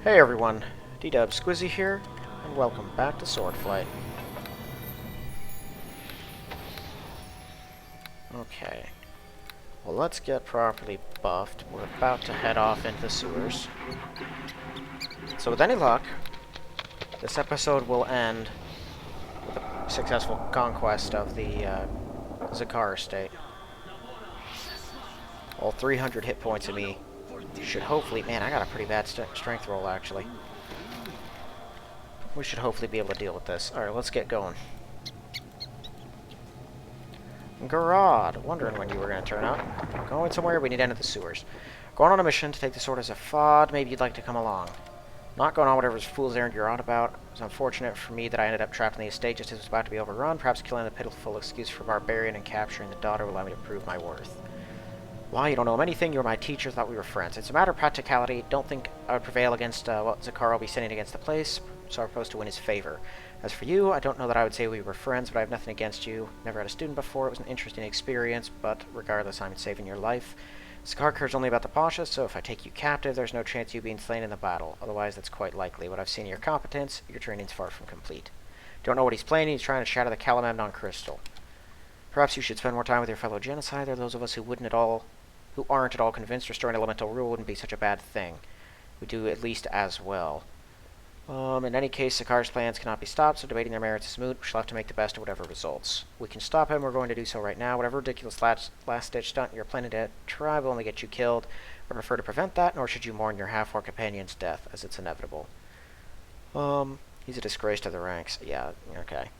Hey everyone, D-Dub Squizzy here, and welcome back to Swordflight. Okay, well let's get properly buffed. We're about to head off into the sewers. So with any luck, this episode will end with a successful conquest of the Zakar estate. All 300 hit points of me should hopefully... Man, I got a pretty bad strength roll actually. We should hopefully be able to deal with this. Alright, let's get going. Garad, wondering when you were going to turn up. Going somewhere, we need to enter the sewers. Going on a mission to take the Sword of Zefad, maybe you'd like to come along. Not going on whatever fool's errand you're on about. It was unfortunate for me that I ended up trapped in the estate just as it was about to be overrun. Perhaps killing a pitiful excuse for barbarian and capturing the daughter will allow me to prove my worth. Why, you don't know anything, you're my teacher, thought we were friends. It's a matter of practicality, don't think I would prevail against what Zakar will be sending against the place, so I propose to win his favor. As for you, I don't know that I would say we were friends, but I have nothing against you. Never had a student before, it was an interesting experience, but regardless, I'm saving your life. Zakar cares only about the Pasha, so if I take you captive, there's no chance of you being slain in the battle. Otherwise, that's quite likely. What I've seen of your competence, your training's far from complete. Don't know what he's planning, he's trying to shatter the Calim and Memnon crystal. Perhaps you should spend more time with your fellow genocide. There are those of us who aren't at all convinced restoring elemental rule wouldn't be such a bad thing. We do at least as well. In any case, Zakar's plans cannot be stopped, so debating their merits is moot. We shall have to make the best of whatever results. We can stop him, we're going to do so right now. Whatever ridiculous last-ditch stunt you're planning to try will only get you killed. I prefer to prevent that, nor should you mourn your half-orc companion's death, as it's inevitable. He's a disgrace to the ranks. Yeah, okay.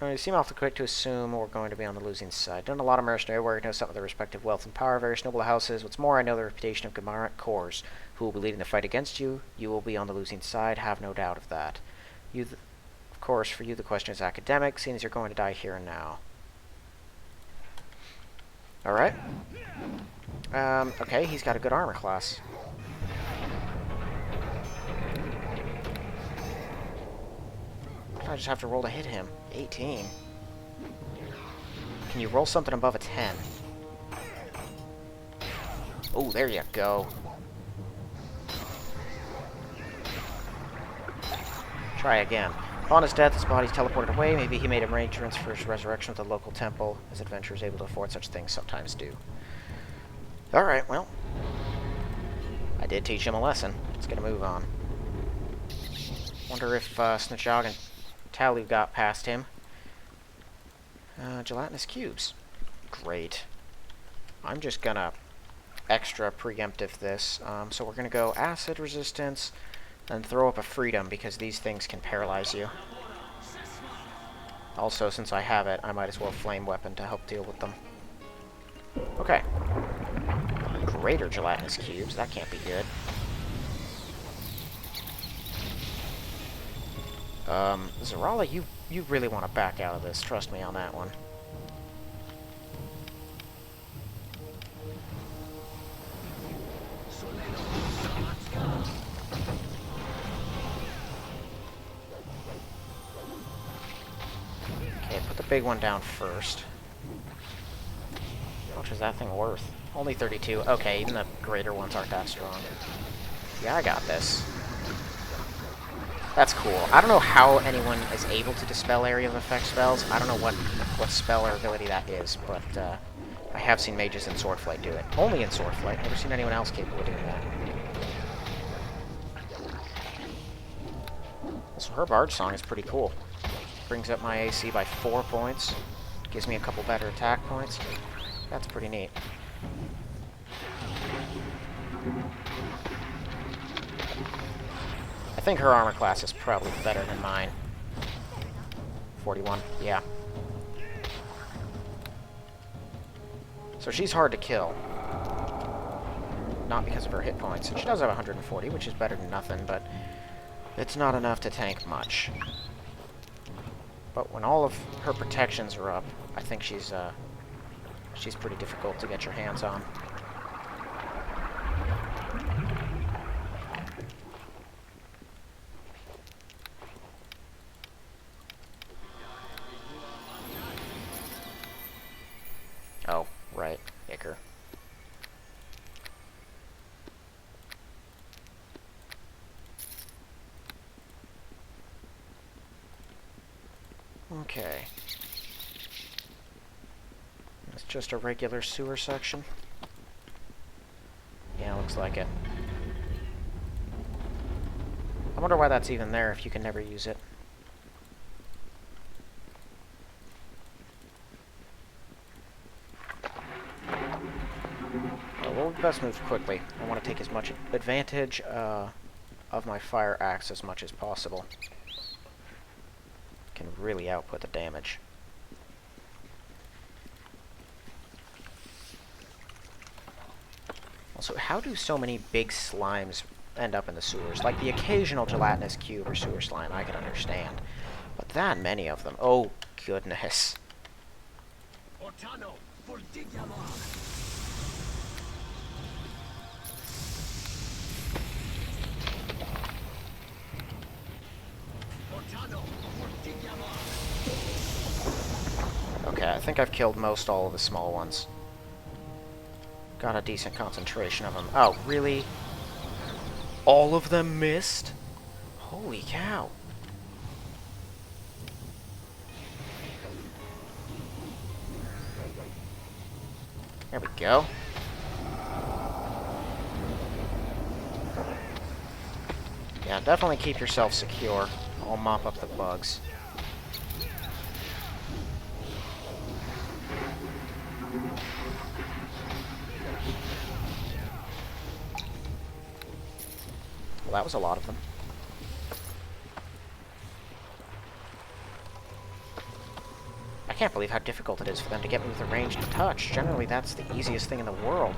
You seem awfully quick to assume we're going to be on the losing side. Done a lot of mercenary work, know some of their respective wealth and power, various noble houses. What's more, I know the reputation of Gamarat Kors, who will be leading the fight against you. You will be on the losing side, have no doubt of that. Of course, for you the question is academic, seeing as you're going to die here and now. Alright. Okay, he's got a good armor class. I just have to roll to hit him. 18. Can you roll something above a 10? Oh, there you go. Try again. Upon his death, his body's teleported away. Maybe he made arrangements for his resurrection with the local temple. His adventurers able to afford such things sometimes do. Alright, well. I did teach him a lesson. Let's get a move on. Wonder if Snachog and Talu got past him. Gelatinous cubes. Great. I'm just gonna extra preemptive this. So we're gonna go acid resistance and throw up a freedom because these things can paralyze you. Also, since I have it, I might as well flame weapon to help deal with them. Okay. Greater gelatinous cubes. That can't be good. Zarala, you really want to back out of this. Trust me on that one. Okay, put the big one down first. How much is that thing worth? Only 32. Okay, even the greater ones aren't that strong. Yeah, I got this. That's cool. I don't know how anyone is able to dispel area of effect spells. I don't know what spell or ability that is, but I have seen mages in Swordflight do it. Only in Swordflight. Never seen anyone else capable of doing that. So her Bard Song is pretty cool. Brings up my AC by 4 points. Gives me a couple better attack points. That's pretty neat. I think her armor class is probably better than mine. 41, yeah. So she's hard to kill. Not because of her hit points. She does have 140, which is better than nothing, but it's not enough to tank much. But when all of her protections are up, I think she's pretty difficult to get your hands on. Oh, right. Icker. Okay. It's just a regular sewer section. Yeah, looks like it. I wonder why that's even there if you can never use it. Well, we best move quickly. I want to take as much advantage of my fire axe as much as possible. Can really output the damage. Also, how do so many big slimes end up in the sewers? Like the occasional gelatinous cube or sewer slime, I can understand. But that many of them, oh goodness. Okay, I think I've killed most all of the small ones. Got a decent concentration of them. Oh, really? All of them missed? Holy cow. There we go. Yeah, definitely keep yourself secure. I'll mop up the bugs. Well, that was a lot of them. I can't believe how difficult it is for them to get me with a ranged touch. Generally, that's the easiest thing in the world.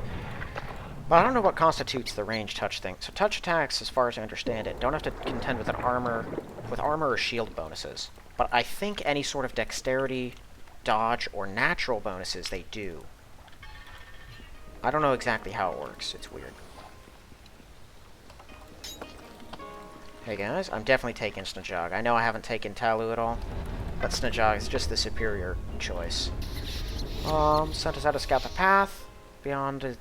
But I don't know what constitutes the ranged touch thing. So touch attacks, as far as I understand it, don't have to contend with armor or shield bonuses. But I think any sort of dexterity, dodge, or natural bonuses they do. I don't know exactly how it works. It's weird. Hey guys, I'm definitely taking Snajog. I know I haven't taken Talu at all, but Snajog is just the superior choice. Sent us out to scout the path. Beyond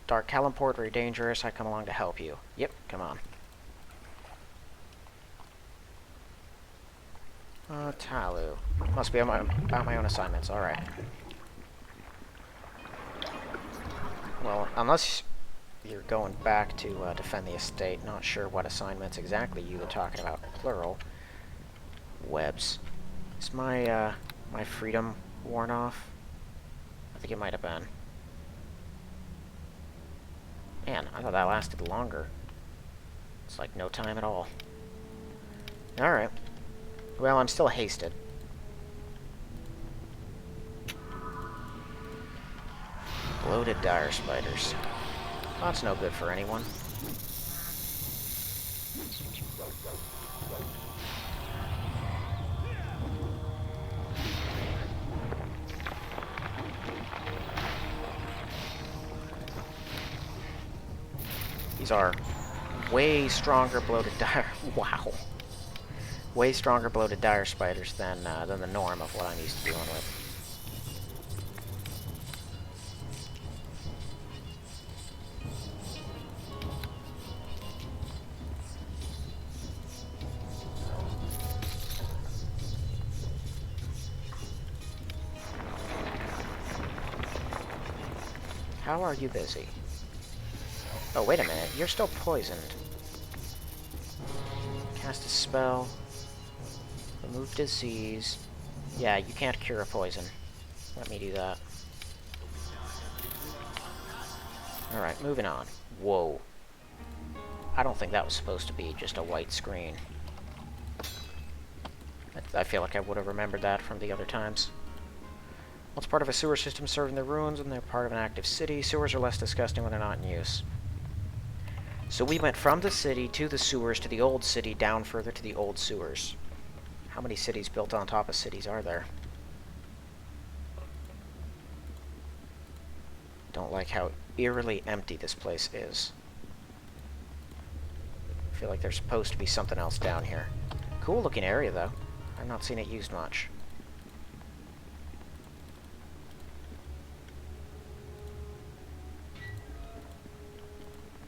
Dark Calimport, very dangerous. I come along to help you. Yep, come on. Talu. Must be about my own assignments. Alright. Well, unless you're going back to defend the estate, not sure what assignments exactly you were talking about. Plural. Webs. Is my, my freedom worn off? I think it might have been. Man, I thought that lasted longer. It's like no time at all. Alright. Well, I'm still hasted. Bloated dire spiders. That's no good for anyone. These are way stronger bloated dire... Wow. Way stronger bloated dire spiders than the norm of what I'm used to dealing with. How are you busy? Oh, wait a minute. You're still poisoned. Cast a spell. Remove disease. Yeah, you can't cure a poison. Let me do that. Alright, moving on. Whoa. I don't think that was supposed to be just a white screen. I feel like I would have remembered that from the other times. Well, it's part of a sewer system serving the ruins, and they're part of an active city. Sewers are less disgusting when they're not in use. So we went from the city to the sewers to the old city, down further to the old sewers. How many cities built on top of cities are there? Don't like how eerily empty this place is. I feel like there's supposed to be something else down here. Cool looking area though. I've not seen it used much.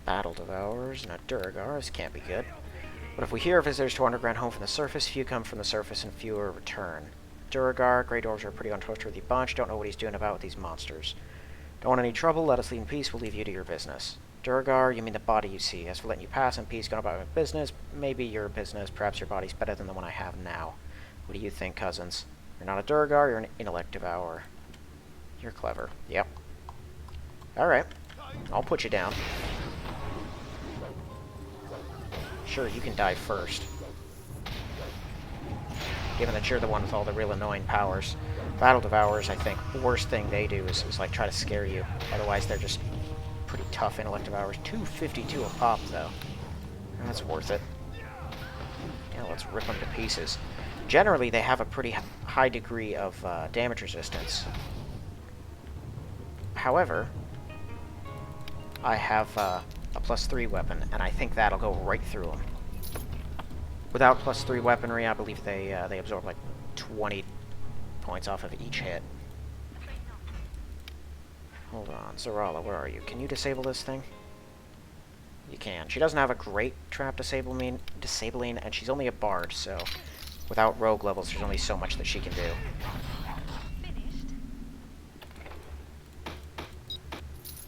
Battle Devourers and a Durgar. This can't be good. But if we hear visitors to underground home from the surface, few come from the surface and fewer return. Duragar, Grey Dwarves are a pretty untrustworthy bunch. Don't know what he's doing about with these monsters. Don't want any trouble. Let us leave in peace. We'll leave you to your business. Duragar, you mean the body you see. As for letting you pass in peace, going about my business, maybe your business. Perhaps your body's better than the one I have now. What do you think, cousins? You're not a Duragar, you're an intellect devourer. You're clever. Yep. Alright. I'll put you down. Sure, you can die first. Given that you're the one with all the real annoying powers. Battle Devourers, I think, the worst thing they do is like, try to scare you. Otherwise, they're just pretty tough Intellect Devourers. 252 a pop, though. That's worth it. Yeah, let's rip them to pieces. Generally, they have a pretty high degree of damage resistance. However, I have a +3 weapon, and I think that'll go right through them. Without +3 weaponry, I believe they absorb like 20 points off of each hit. Hold on, Zarala, where are you? Can you disable this thing? You can. She doesn't have a great trap disabling, and she's only a bard, so without rogue levels, there's only so much that she can do.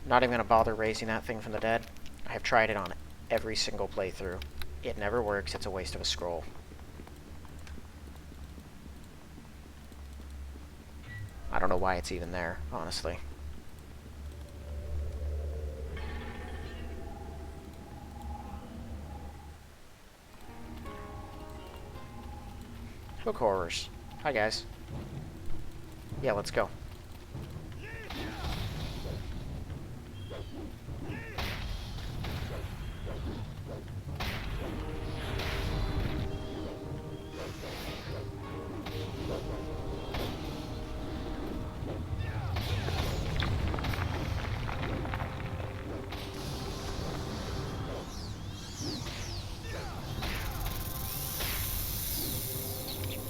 Not even going to bother raising that thing from the dead. I have tried it on every single playthrough. It never works. It's a waste of a scroll. I don't know why it's even there, honestly. Book horrors. Hi, guys. Yeah, let's go.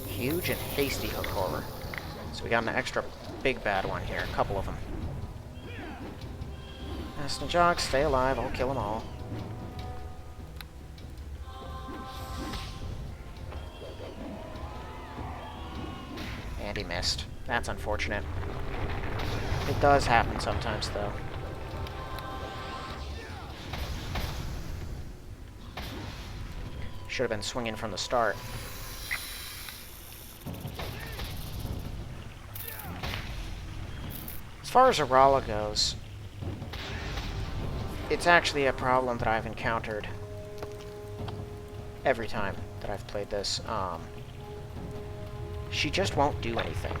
Huge and hasty hook horror. So we got an extra big bad one here, a couple of them. Aston Jock, stay alive, I'll kill them all. And he missed. That's unfortunate. It does happen sometimes, though. Should have been swinging from the start. As far as Arala goes, it's actually a problem that I've encountered every time that I've played this. She just won't do anything.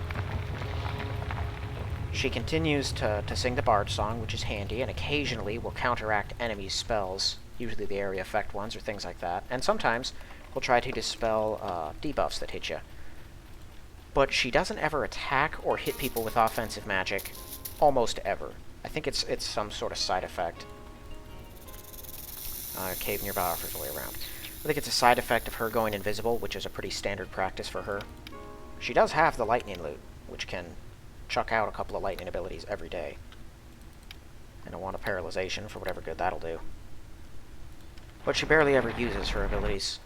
She continues to sing the Bard song, which is handy, and occasionally will counteract enemies' spells, usually the area effect ones or things like that, and sometimes will try to dispel debuffs that hit you. But she doesn't ever attack or hit people with offensive magic, almost ever. I think it's some sort of side effect. Cave nearby offers a way around. I think it's a side effect of her going invisible, which is a pretty standard practice for her. She does have the lightning loot, which can chuck out a couple of lightning abilities every day. And a wand of paralyzation for whatever good that'll do. But she barely ever uses her abilities.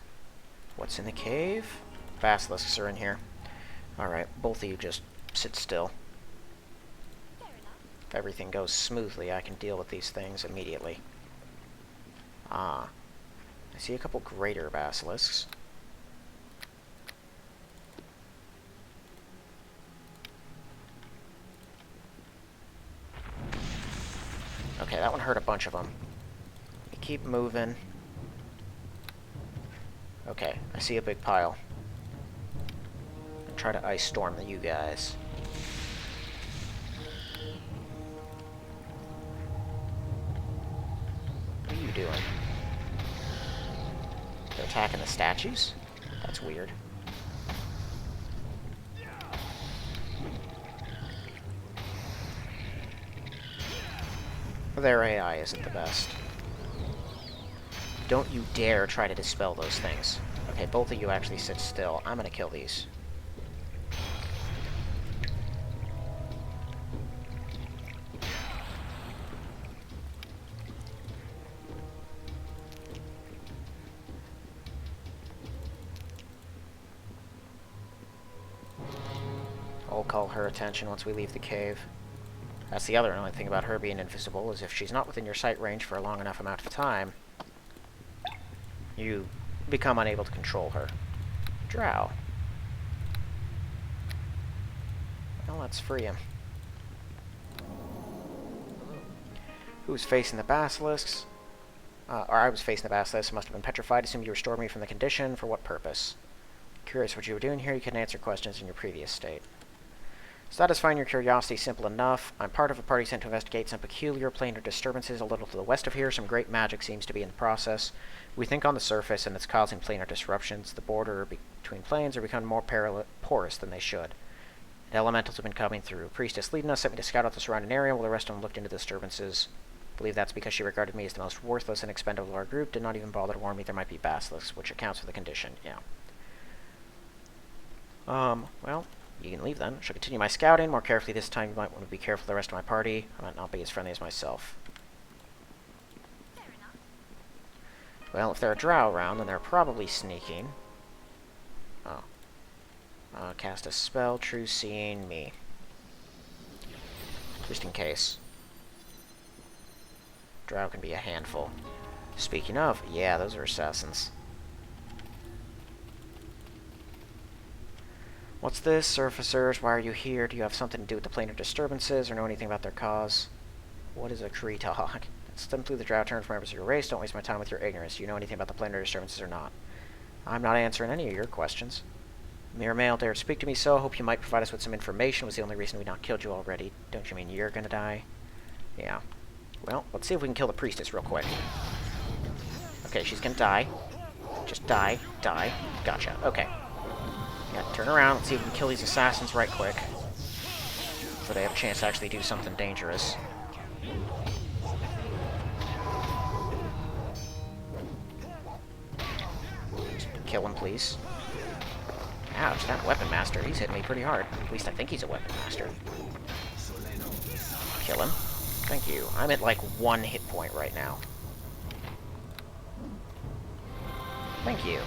What's in the cave? Basilisks are in here. Alright, both of you just sit still. If everything goes smoothly, I can deal with these things immediately. Ah. I see a couple greater basilisks. Okay, that one hurt a bunch of them. We keep moving. Okay, I see a big pile. I'll try to ice storm you guys. What are you doing? They're attacking the statues? That's weird. Their AI isn't the best. Don't you dare try to dispel those things. Okay, both of you actually sit still. I'm gonna kill these. I'll call her attention once we leave the cave. That's the other annoying thing about her being invisible, is if she's not within your sight range for a long enough amount of time, you become unable to control her. Drow. Well, let's free him. Who's facing the basilisks? Or I was facing the basilisks. Must have been petrified. Assume you restored me from the condition. For what purpose? Curious what you were doing here. You couldn't answer questions in your previous state. Satisfying your curiosity simple enough. I'm part of a party sent to investigate some peculiar planar disturbances a little to the west of here. Some great magic seems to be in the process. We think on the surface, and it's causing planar disruptions. The border between planes are becoming more porous than they should. And elementals have been coming through. Priestess leading us sent me to scout out the surrounding area while the rest of them looked into the disturbances. I believe that's because she regarded me as the most worthless and expendable of our group. Did not even bother to warn me there might be basilisks, which accounts for the condition. Yeah. Well, you can leave then. I shall continue my scouting. More carefully this time. You might want to be careful of the rest of my party. I might not be as friendly as myself. Well, if there are drow around, then they're probably sneaking. Oh. Cast a spell, true seeing me. Just in case. Drow can be a handful. Speaking of, yeah, those are assassins. What's this? Surfacers, why are you here? Do you have something to do with the planar disturbances, or know anything about their cause? What is a Kree-Tog? Simply the Drow term for members of your race. Don't waste my time with your ignorance. Do you know anything about the planar disturbances or not? I'm not answering any of your questions. Mere male dared speak to me so. Hope you might provide us with some information. Was the only reason we not killed you already. Don't you mean you're gonna die? Yeah. Well, let's see if we can kill the priestess real quick. Okay, she's gonna die. Just die. Die. Gotcha. Okay. Yeah, turn around. Let's see if we can kill these assassins right quick. So they have a chance to actually do something dangerous. Just kill him, please. Ouch, that weapon master. He's hitting me pretty hard. At least I think he's a weapon master. Kill him. Thank you. I'm at like 1 hit point right now. Thank you.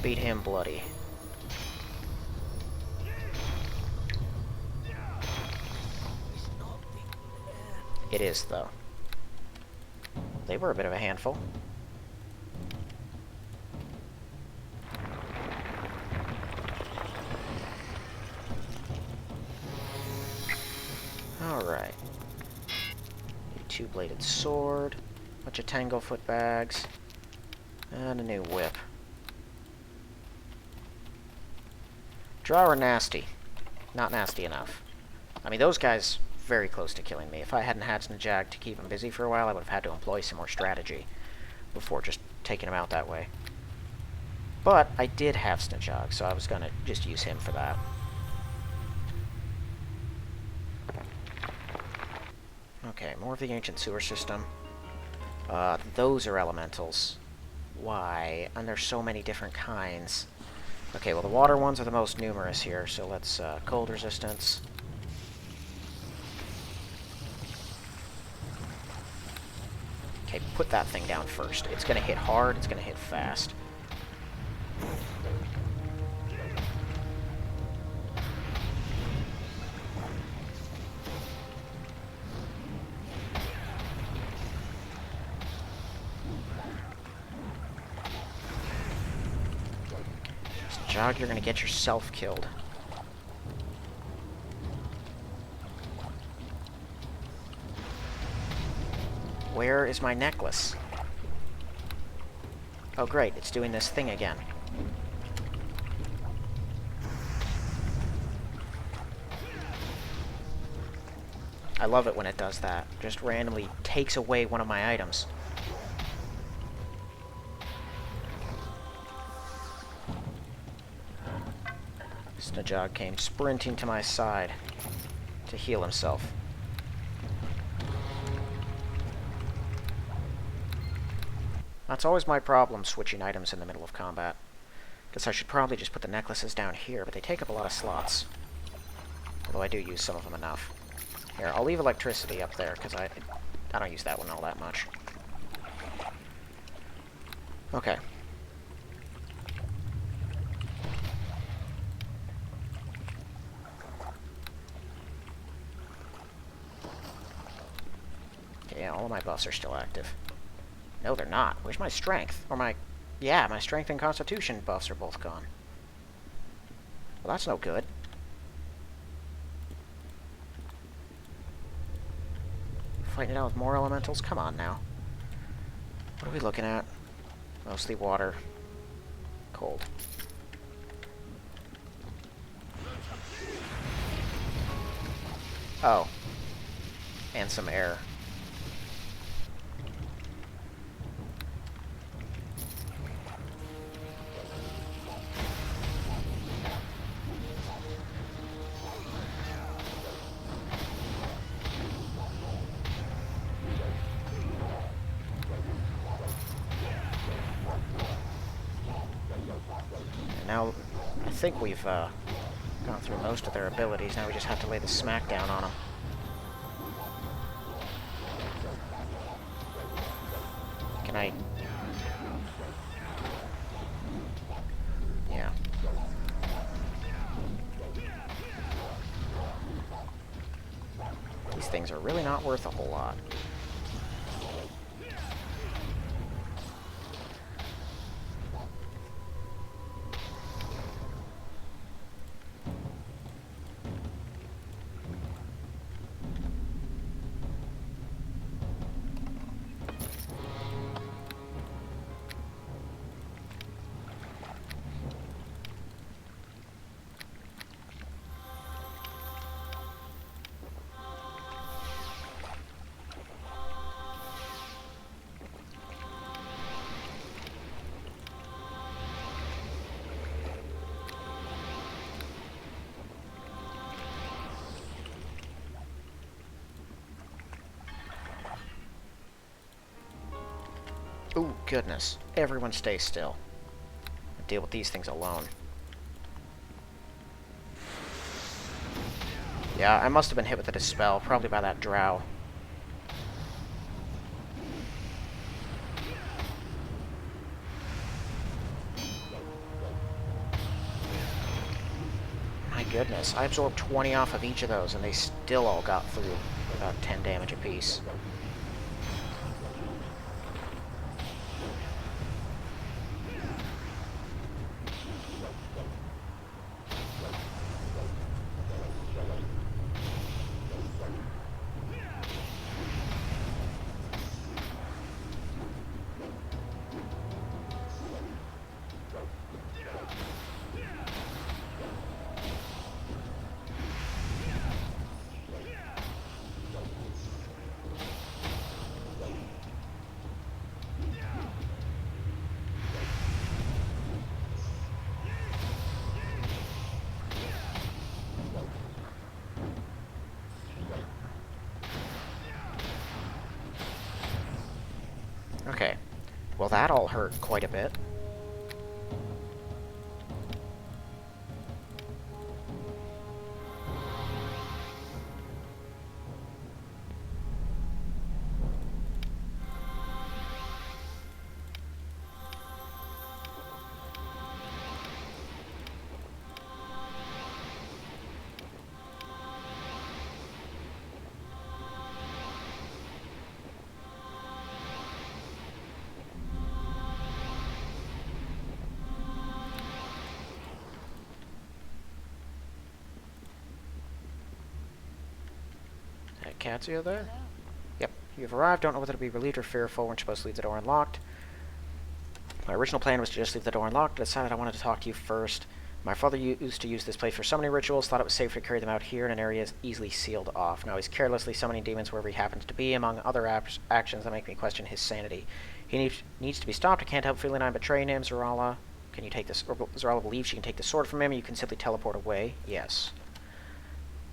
Beat him bloody. It is, though. They were a bit of a handful. Alright. A 2-bladed sword, bunch of tanglefoot bags, and a new whip. Drow are nasty. Not nasty enough. I mean, those guys very close to killing me. If I hadn't had Snajag to keep him busy for a while, I would have had to employ some more strategy before just taking him out that way. But I did have Snajag, so I was going to just use him for that. Okay, more of the ancient sewer system. Those are elementals. Why? And there's so many different kinds. Okay, well the water ones are the most numerous here, so let's, cold resistance. Okay, put that thing down first. It's gonna hit hard, it's gonna hit fast. Jog, you're gonna get yourself killed. Where is my necklace? Oh great, it's doing this thing again. I love it when it does that. Just randomly takes away one of my items. Snajag came sprinting to my side to heal himself. That's always my problem, switching items in the middle of combat. Guess I should probably just put the necklaces down here, but they take up a lot of slots. Though I do use some of them enough. Here, I'll leave electricity up there, because I don't use that one all that much. Okay. Yeah, all of my buffs are still active. No, they're not. Where's my strength? Or my... Yeah, my strength and constitution buffs are both gone. Well, that's no good. Fighting it out with more elementals? Come on now. What are we looking at? Mostly water. Cold. Oh. And some air. Now, I think we've gone through most of their abilities. Now we just have to lay the smackdown on them. Can I... Yeah. These things are really not worth a whole lot. Ooh, goodness. Everyone stay still. I'll deal with these things alone. Yeah, I must have been hit with a dispel, probably by that drow. My goodness, I absorbed 20 off of each of those, and they still all got through about 10 damage apiece. Okay. Well, that all hurt quite a bit. Katsuya there? Yep. You've arrived. Don't know whether to be relieved or fearful. Weren't supposed to leave the door unlocked. My original plan was to just leave the door unlocked. I decided I wanted to talk to you first. My father used to use this place for summoning rituals. Thought it was safer to carry them out here in an area easily sealed off. Now he's carelessly summoning demons wherever he happens to be, among other actions that make me question his sanity. He needs to be stopped. I can't help feeling I'm betraying him. Zarala, can you take this? Or Zarala believes she can take the sword from him. You can simply teleport away. Yes.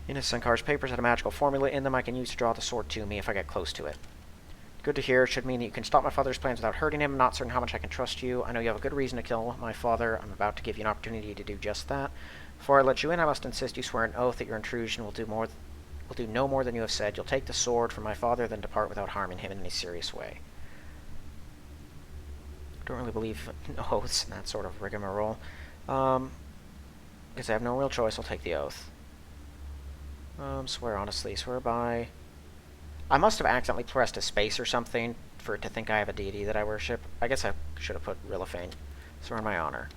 In his Sankar's papers had a magical formula in them I can use to draw the sword to me if I get close to it. Good to hear. It should mean that you can stop my father's plans without hurting him. I'm not certain how much I can trust you. I know you have a good reason to kill my father. I'm about to give you an opportunity to do just that. Before I let you in, I must insist you swear an oath that your intrusion will do no more than you have said. You'll take the sword from my father, then depart without harming him in any serious way. I don't really believe in oaths and that sort of rigmarole. Because I have no real choice, I'll take the oath. Swear honestly. Swear by... I must have accidentally pressed a space or something for it to think I have a deity that I worship. I guess I should have put Rilliphane. Swear in my honor.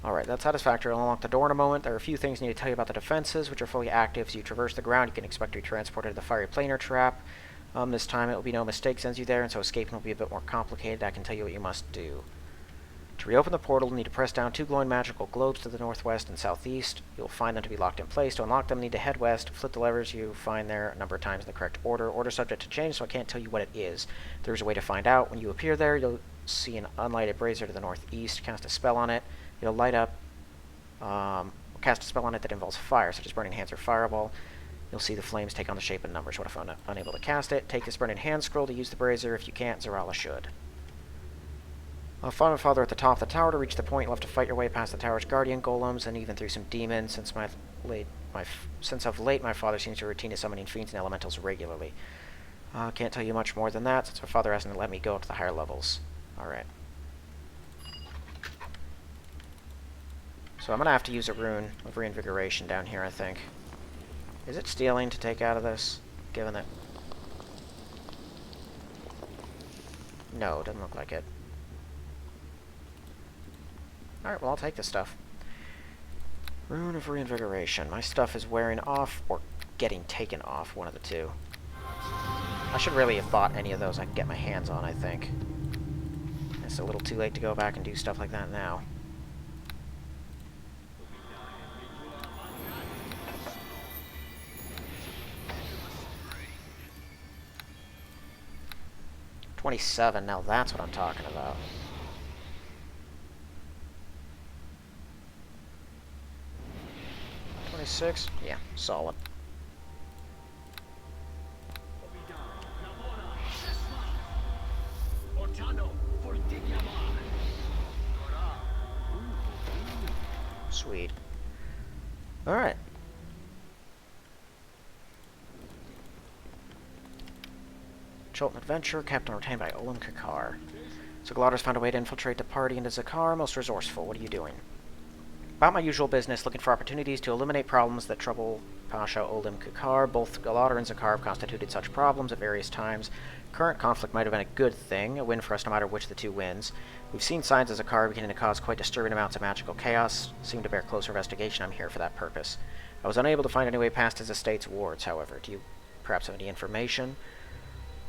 Alright, that's satisfactory. I'll unlock the door in a moment. There are a few things I need to tell you about the defenses, which are fully active. As you traverse the ground, you can expect to be transported to the fiery planar trap. This time it will be no mistake sends you there, and so escaping will be a bit more complicated. I can tell you what you must do. To reopen the portal, you'll need to press down 2 glowing magical globes to the northwest and southeast. You'll find them to be locked in place. To unlock them, you need to head west, flip the levers you find there a number of times in the correct order. Order subject to change, so I can't tell you what it is. There's a way to find out. When you appear there, you'll see an unlighted brazier to the northeast. Cast a spell on it. It'll light up. Cast a spell on it that involves fire, such as Burning Hands or Fireball. You'll see the flames take on the shape and numbers. What if I'm unable to cast it? Take this Burning Hand scroll to use the brazier. If you can't, Zarala should. Find my father at the top of the tower. To reach the point, you'll have to fight your way past the tower's guardian golems and even through some demons. Since of late, my father seems to routine summoning fiends and elementals regularly. Can't tell you much more than that, since my father hasn't let me go up to the higher levels. Alright. So I'm going to have to use a rune of reinvigoration down here, I think. Is it stealing to take out of this? Given that... No, doesn't look like it. Alright, well, I'll take this stuff. Rune of Reinvigoration. My stuff is wearing off, or getting taken off, one of the two. I should really have bought any of those I can get my hands on, I think. It's a little too late to go back and do stuff like that now. $27, now that's what I'm talking about. $26? Yeah, solid. Sweet. Alright. Chilton Adventure, captain retained by Olim Kakar. So Glauder's found a way to infiltrate the party into Zakar, most resourceful. What are you doing? About my usual business, looking for opportunities to eliminate problems that trouble Pasha Olim Kakar. Both Galauder and Zakar have constituted such problems at various times. Current conflict might have been a good thing, a win for us no matter which of the two wins. We've seen signs of Zakar beginning to cause quite disturbing amounts of magical chaos. Seem to bear closer investigation. I'm here for that purpose. I was unable to find any way past his estate's wards, however. Do you perhaps have any information?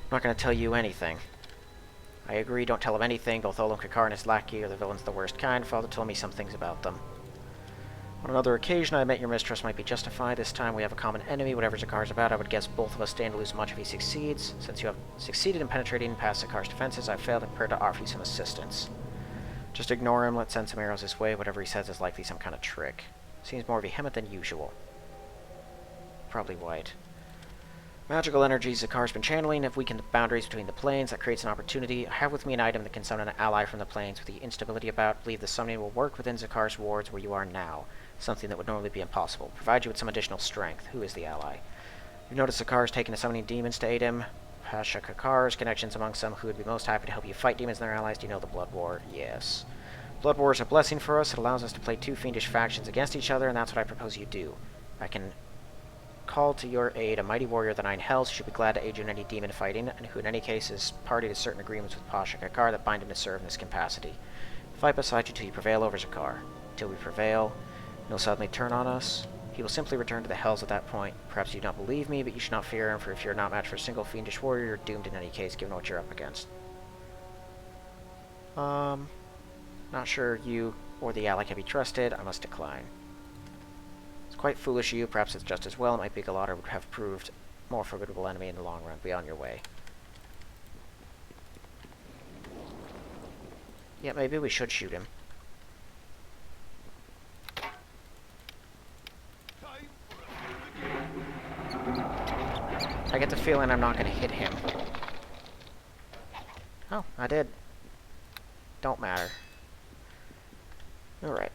I'm not going to tell you anything. I agree, don't tell him anything. Both Olim Kakar and his lackey are the villains of the worst kind. Father told me some things about them. On another occasion, I admit your mistrust might be justified. This time we have a common enemy. Whatever Zakar's about, I would guess both of us stand to lose much if he succeeds. Since you have succeeded in penetrating past Zakar's defenses, I've failed and prepared to offer you some assistance. Just ignore him, let's send some arrows his way. Whatever he says is likely some kind of trick. Seems more vehement than usual. Probably white. Magical energies Zakar's been channeling have weakened the boundaries between the planes. That creates an opportunity. I have with me an item that can summon an ally from the planes. With the instability about, I believe the summoning will work within Zakar's wards where you are now. Something that would normally be impossible. Provide you with some additional strength. Who is the ally? You've noticed Zakar has taken to summoning demons to aid him. Pasha Kakar's connections among some who would be most happy to help you fight demons and their allies. Do you know the Blood War? Yes. Blood War is a blessing for us. It allows us to play two fiendish factions against each other, and that's what I propose you do. I can call to your aid a mighty warrior of the Nine Hells who should be glad to aid you in any demon fighting, and who in any case is party to certain agreements with Pasha Kakar that bind him to serve in this capacity. Fight beside you till you prevail over Zakar. Till we prevail, he'll suddenly turn on us. He will simply return to the Hells at that point. Perhaps you do not believe me, but you should not fear him, for if you're not matched for a single fiendish warrior, you're doomed in any case, given what you're up against. Not sure you or the ally can be trusted. I must decline. It's quite foolish of you. Perhaps it's just as well. It might be Galauder would have proved more formidable enemy in the long run. Be on your way. Yeah, maybe we should shoot him. I get the feeling I'm not going to hit him. Oh, I did. Don't matter. Alright.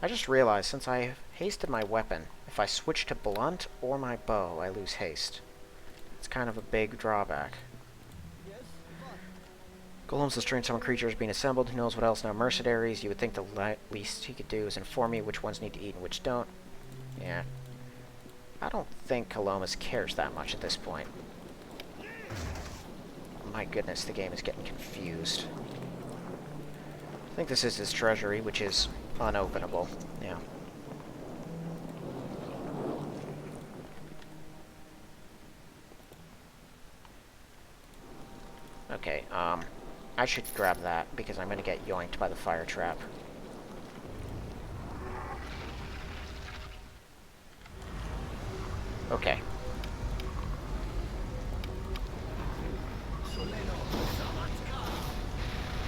I just realized, since I hasted my weapon, if I switch to blunt or my bow, I lose haste. It's kind of a big drawback. Golems the strange summon creatures being assembled. Who knows what else now? Mercenaries. You would think the least he could do is inform me which ones need to eat and which don't. Yeah. I don't think Kelomas cares that much at this point. My goodness, the game is getting confused. I think this is his treasury, which is unopenable. Yeah. Okay, I should grab that, because I'm gonna get yoinked by the fire trap. Okay.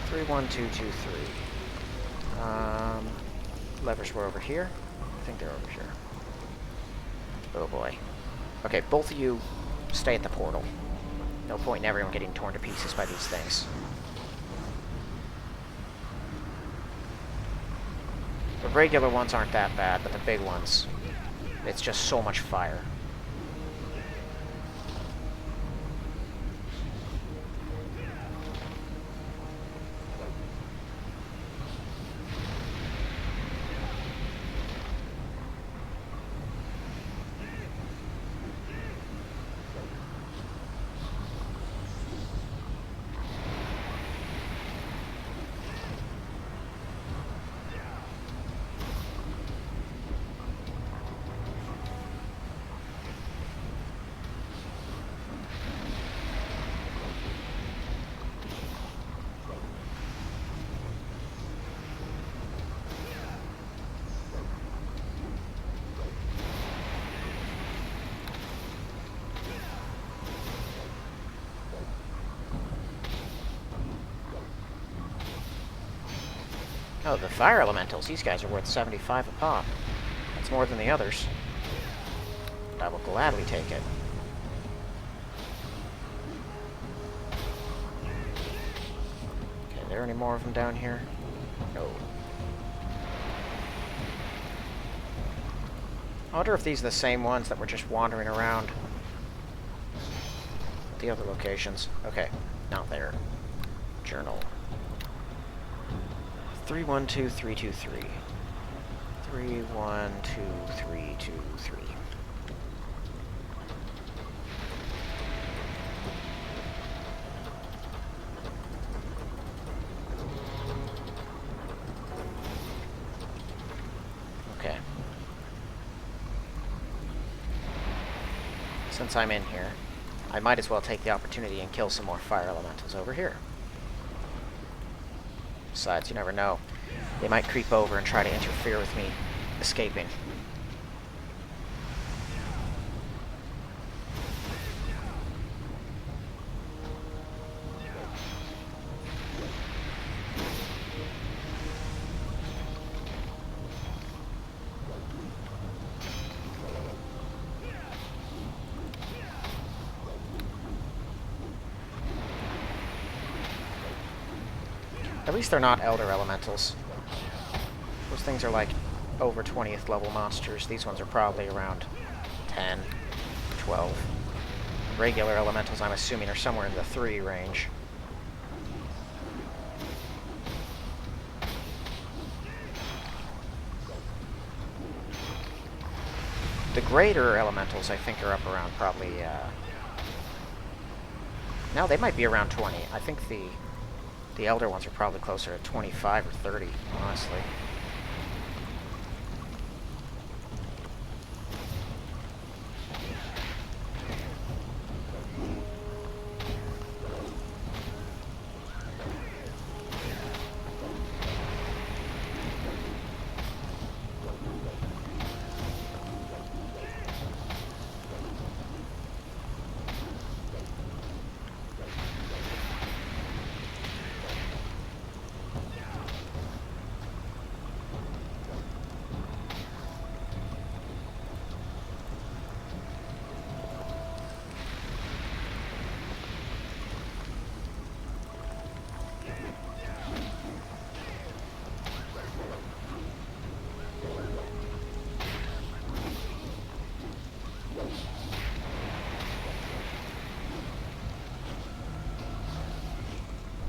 Three, 1, 2, 2, 3. Levers were over here. I think they're over here. Oh boy. Okay, both of you stay at the portal. No point in everyone getting torn to pieces by these things. The regular ones aren't that bad, but the big ones, it's just so much fire. Oh, the fire elementals. These guys are worth 75 a pop. That's more than the others. I will gladly take it. Okay, are there any more of them down here? No. I wonder if these are the same ones that were just wandering around the other locations. Okay, not there. Journal. 312323. 312323. Okay. Since I'm in here, I might as well take the opportunity and kill some more fire elementals over here. Besides, you never know. They might creep over and try to interfere with me escaping. At least they're not Elder Elementals. Those things are like over 20th level monsters. These ones are probably around 10, 12. Regular Elementals, I'm assuming, are somewhere in the 3 range. The greater Elementals, I think, are up around probably... No, they might be around 20. I think the elder ones are probably closer to 25 or 30, honestly.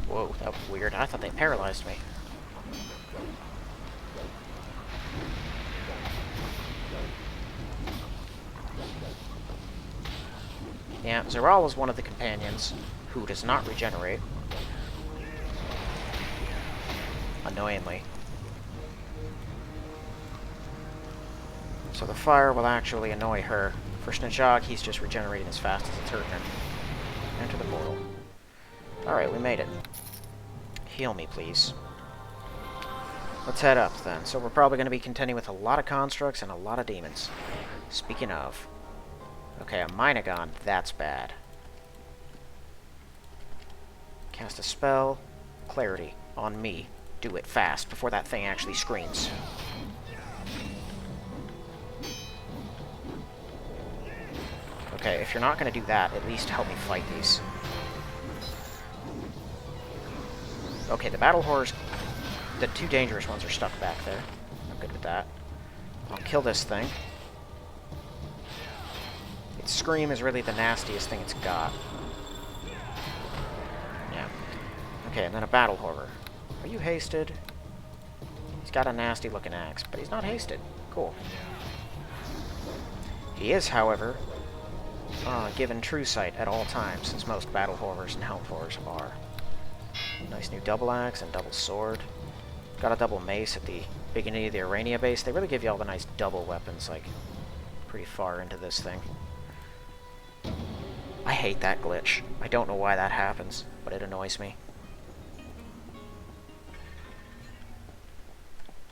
Whoa, that was weird. I thought they paralyzed me. Yeah, Zeral is one of the companions who does not regenerate. Annoyingly. So the fire will actually annoy her. For Snajog, he's just regenerating as fast as it's hurting him. Enter the portal. Alright, we made it. Heal me, please. Let's head up, then. So we're probably going to be contending with a lot of constructs and a lot of demons. Speaking of... Okay, a Minagon, that's bad. Cast a spell. Clarity. On me. Do it fast, before that thing actually screams. Okay, if you're not going to do that, at least help me fight these. Okay, the battle horrors... The two dangerous ones are stuck back there. I'm good with that. I'll kill this thing. Its scream is really the nastiest thing it's got. Yeah. Okay, and then a battle horror. Are you hasted? He's got a nasty looking axe, but he's not hasted. Cool. He is, however, given true sight at all times, since most battle horrors and helm horrors are. Nice new double axe and double sword. Got a double mace at the beginning of the Arania base. They really give you all the nice double weapons, like, pretty far into this thing. I hate that glitch. I don't know why that happens, but it annoys me.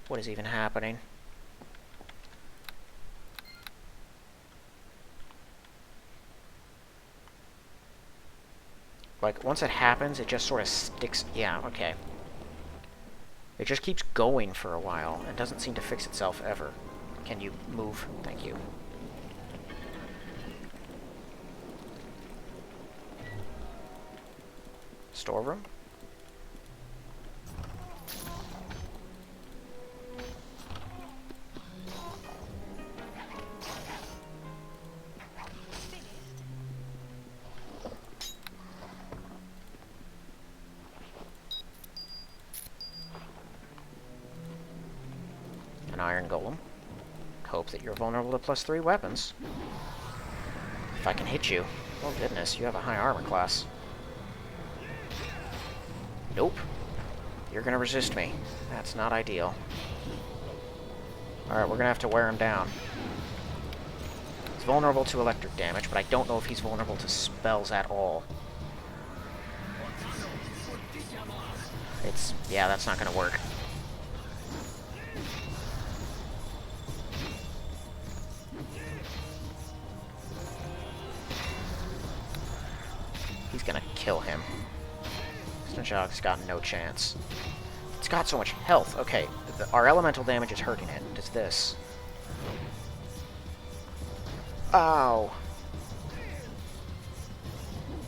What is even happening? Like, once it happens, it just sort of sticks... Yeah, okay. It just keeps going for a while. It doesn't seem to fix itself ever. Can you move? Thank you. Storeroom? An iron golem. Hope that you're vulnerable to +3 weapons. If I can hit you. Oh goodness, you have a high armor class. Nope. You're gonna resist me. That's not ideal. Alright, we're gonna have to wear him down. He's vulnerable to electric damage, but I don't know if he's vulnerable to spells at all. Yeah, that's not gonna work. He's gonna kill him. Snajog's got no chance. It's got so much health. Okay, our elemental damage is hurting it. Does this? Ow!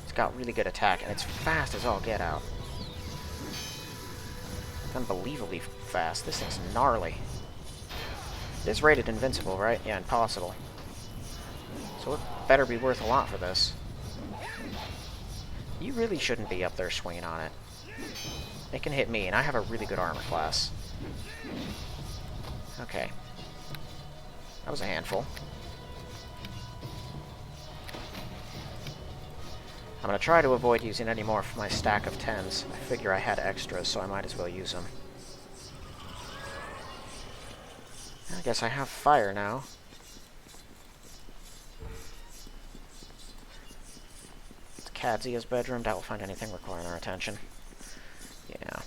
It's got really good attack, and it's fast as all get out. It's unbelievably fast. This thing's gnarly. It is rated invincible, right? Yeah, impossible. So it better be worth a lot for this. You really shouldn't be up there swinging on it. It can hit me, and I have a really good armor class. Okay. That was a handful. I'm going to try to avoid using any more from my stack of 10s. I figure I had extras, so I might as well use them. I guess I have fire now. Kadzia's bedroom. Doubt we'll find anything requiring our attention. Yeah.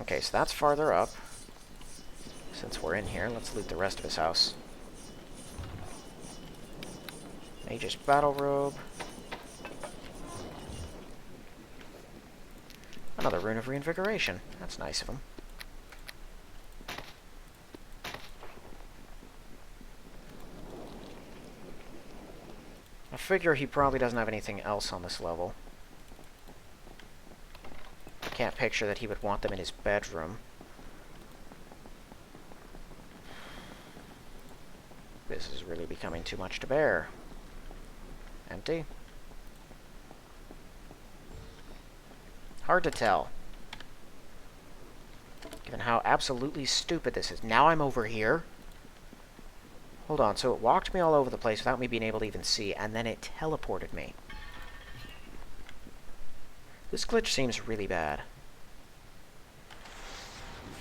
Okay, so that's farther up. Since we're in here, let's loot the rest of his house. Mage's battle robe. Another rune of reinvigoration. That's nice of him. I figure he probably doesn't have anything else on this level. I can't picture that he would want them in his bedroom. This is really becoming too much to bear. Empty. Hard to tell. given how absolutely stupid this is. Now I'm over here. Hold on, so it walked me all over the place without me being able to even see, and then it teleported me. This glitch seems really bad.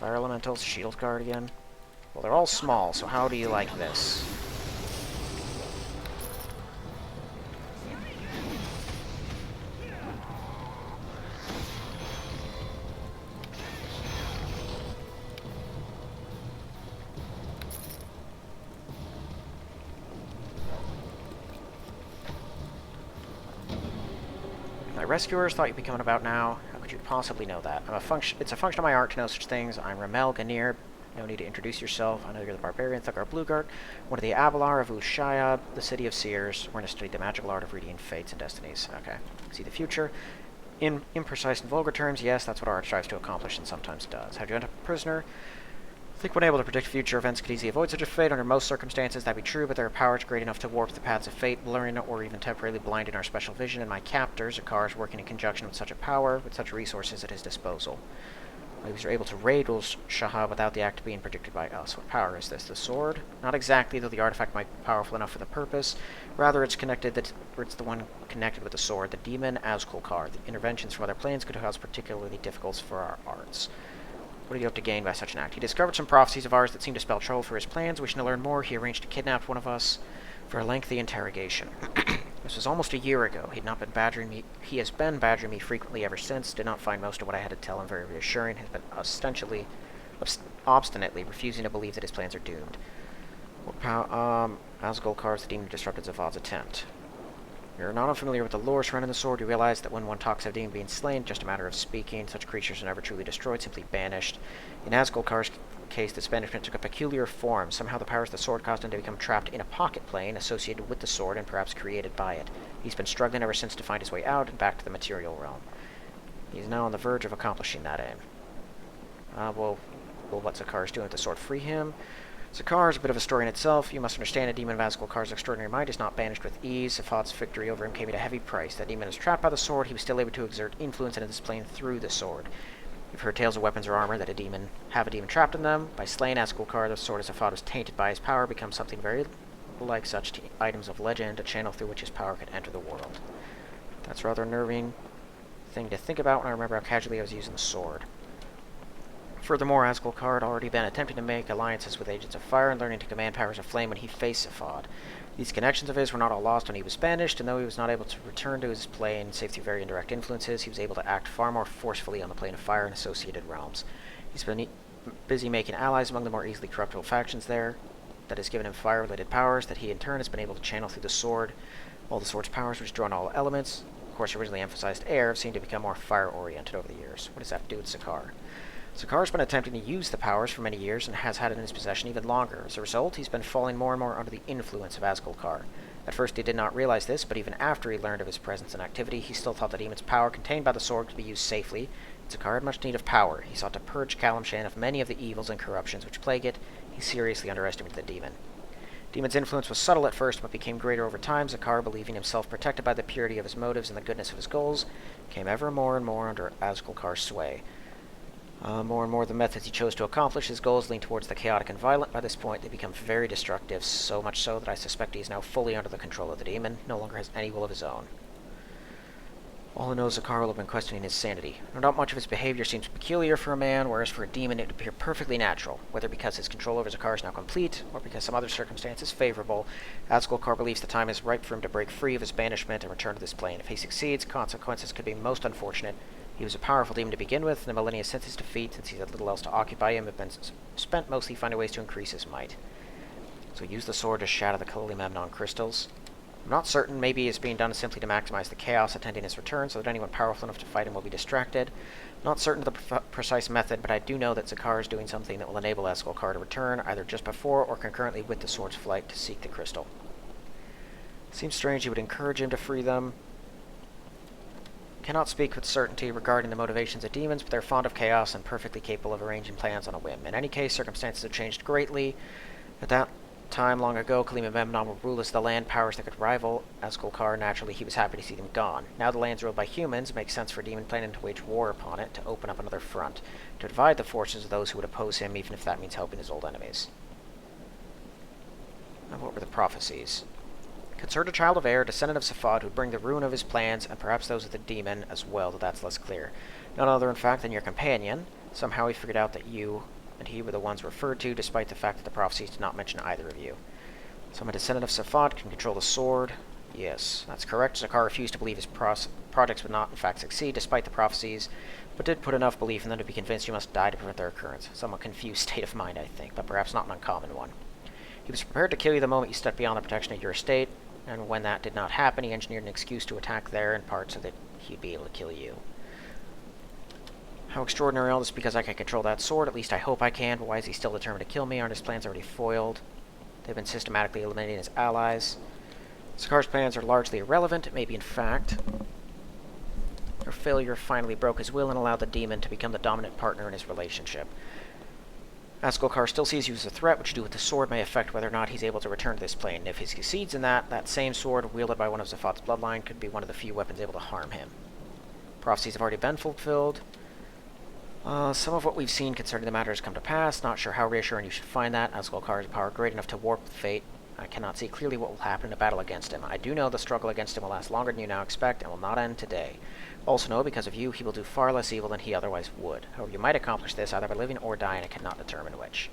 Fire Elementals, Shield Guardian. Well, they're all small, so how do you like this? My rescuers thought you'd be coming about now. How could you possibly know that? It's a function of my art to know such things. I'm Ramel Ganir. No need to introduce yourself. I know you're the barbarian Thuggar Blueguard, one of the Avalar of Ushayab, the city of seers. We're going to study the magical art of reading fates and destinies. Okay. See the future. In imprecise and vulgar terms, yes, that's what art strives to accomplish and sometimes does. How'd you end up a prisoner? I think when able to predict future events could easily avoid such a fate. Under most circumstances, that'd be true, but there are powers great enough to warp the paths of fate, blurring or even temporarily blinding our special vision, and my captor, Zakar, is working in conjunction with such a power, with such resources at his disposal. We are able to raid Ul-Shahab without the act being predicted by us. What power is this? The sword? Not exactly, though the artifact might be powerful enough for the purpose. Rather, it's the one connected with the sword, the demon Azkulkar. The interventions from other planes could cause particularly difficulties for our arts. What did he hope to gain by such an act? He discovered some prophecies of ours that seemed to spell trouble for his plans. Wishing to learn more, he arranged to kidnap one of us for a lengthy interrogation. This was almost a year ago. He has been badgering me frequently ever since. Did not find most of what I had to tell him very reassuring. Has been obstinately refusing to believe that his plans are doomed. Azgulkar is the demon who disrupted Zefad's attempt. You're not unfamiliar with the lore surrounding the sword. You realize that when one talks of demon being slain, just a matter of speaking. Such creatures are never truly destroyed, simply banished. In Azgulkar's case, this banishment took a peculiar form. Somehow the powers of the sword caused him to become trapped in a pocket plane associated with the sword and perhaps created by it. He's been struggling ever since to find his way out and back to the material realm. He's now on the verge of accomplishing that aim. Will what Zakar is doing with the sword free him? Zakar is a bit of a story in itself. You must understand a demon of Azgulkar's extraordinary might is not banished with ease. Zefad's victory over him came at a heavy price. That demon is trapped by the sword. He was still able to exert influence into this plane through the sword. You've heard tales of weapons or armor that have a demon trapped in them. By slaying Azgulkar, the sword of Zefad was tainted by his power, becomes something very like such items of legend, a channel through which his power could enter the world. That's a rather unnerving thing to think about when I remember how casually I was using the sword. Furthermore, Azgulkar had already been attempting to make alliances with agents of fire and learning to command powers of flame when he faced Zefad. These connections of his were not all lost when he was banished, and though he was not able to return to his plane save through very indirect influences, he was able to act far more forcefully on the plane of fire and associated realms. He's been busy making allies among the more easily corruptible factions there. That has given him fire-related powers that he in turn has been able to channel through the sword. All the sword's powers, which draw on all elements, of course originally emphasized air, have seemed to become more fire-oriented over the years. What does that have to do with Zakar? Zakar's been attempting to use the powers for many years and has had it in his possession even longer. As a result, he's been falling more and more under the influence of Azgulkar. At first he did not realize this, but even after he learned of his presence and activity, he still thought the demon's power contained by the sword could be used safely. Zakar had much need of power. He sought to purge Calim of many of the evils and corruptions which plague it. He seriously underestimated the demon. Demon's influence was subtle at first, but became greater over time. Zakar, believing himself protected by the purity of his motives and the goodness of his goals, came ever more and more under Azgulkar's sway. More and more the methods he chose to accomplish his goals lean towards the chaotic and violent. By this point, they become very destructive, so much so that I suspect he is now fully under the control of the demon, no longer has any will of his own. All who know Zakar will have been questioning his sanity. No doubt much of his behavior seems peculiar for a man, whereas for a demon it would appear perfectly natural. Whether because his control over Zakar is now complete, or because some other circumstance is favorable, Azgulkar believes the time is ripe for him to break free of his banishment and return to this plane. If he succeeds, consequences could be most unfortunate. He was a powerful demon to begin with, and the millennia since his defeat, since he had little else to occupy him, have been spent mostly finding ways to increase his might. So use the sword to shatter the Calim and Memnon crystals. I'm not certain, maybe it's being done simply to maximize the chaos attending his return, so that anyone powerful enough to fight him will be distracted. Not certain of the precise method, but I do know that Zakar is doing something that will enable Azgulkar to return, either just before or concurrently with the sword's flight, to seek the crystal. Seems strange he would encourage him to free them. Cannot speak with certainty regarding the motivations of demons, but they're fond of chaos and perfectly capable of arranging plans on a whim. In any case, circumstances have changed greatly. Time long ago, Calim and Memnon were ruled as the land powers that could rival Asgulkar. Naturally, he was happy to see them gone. Now the land's ruled by humans. It makes sense for a demon planning to wage war upon it, to open up another front, to divide the forces of those who would oppose him, even if that means helping his old enemies. Now, what were the prophecies? Concerned a child of air, descendant of Zefad, who would bring the ruin of his plans, and perhaps those of the demon as well, though that's less clear. None other, in fact, than your companion. Somehow he figured out that you and he were the ones referred to, despite the fact that the prophecies did not mention either of you. So I'm a descendant of Zefad, can control the sword. Yes, that's correct. Zakar refused to believe his projects would not, in fact, succeed, despite the prophecies, but did put enough belief in them to be convinced you must die to prevent their occurrence. Somewhat confused state of mind, I think, but perhaps not an uncommon one. He was prepared to kill you the moment you stepped beyond the protection of your estate, and when that did not happen, he engineered an excuse to attack there, in part so that he'd be able to kill you. How extraordinary all this, because I can control that sword, at least I hope I can, but why is he still determined to kill me? Aren't his plans already foiled? They've been systematically eliminating his allies. Zakar's plans are largely irrelevant. Maybe, in fact, their failure finally broke his will and allowed the demon to become the dominant partner in his relationship. Asgulkar still sees you as a threat. What you do with the sword may affect whether or not he's able to return to this plane. If he succeeds in that, that same sword, wielded by one of Zefad's bloodline, could be one of the few weapons able to harm him. Prophecies have already been fulfilled. Some of what we've seen concerning the matter has come to pass. Not sure how reassuring you should find that. Asgulkar is a power great enough to warp fate. I cannot see clearly what will happen in a battle against him. I do know the struggle against him will last longer than you now expect, and will not end today. Also know, because of you, he will do far less evil than he otherwise would. However, you might accomplish this either by living or dying, and I cannot determine which.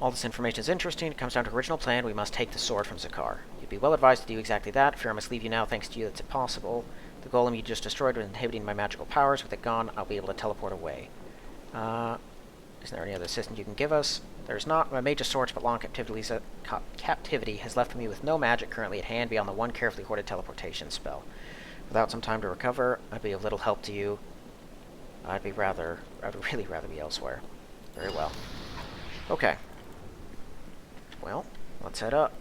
All this information is interesting. It comes down to original plan. We must take the sword from Zakar. You'd be well advised to do exactly that. Fear I must leave you now, thanks to you, that's impossible. The golem you just destroyed was inhibiting my magical powers. With it gone, I'll be able to teleport away. Isn't there any other assistance you can give us? There's not. My mage of swords, but long captivity has left me with no magic currently at hand beyond the one carefully hoarded teleportation spell. Without some time to recover, I'd be of little help to you. I'd really rather be elsewhere. Very well. Okay. Well, let's head up.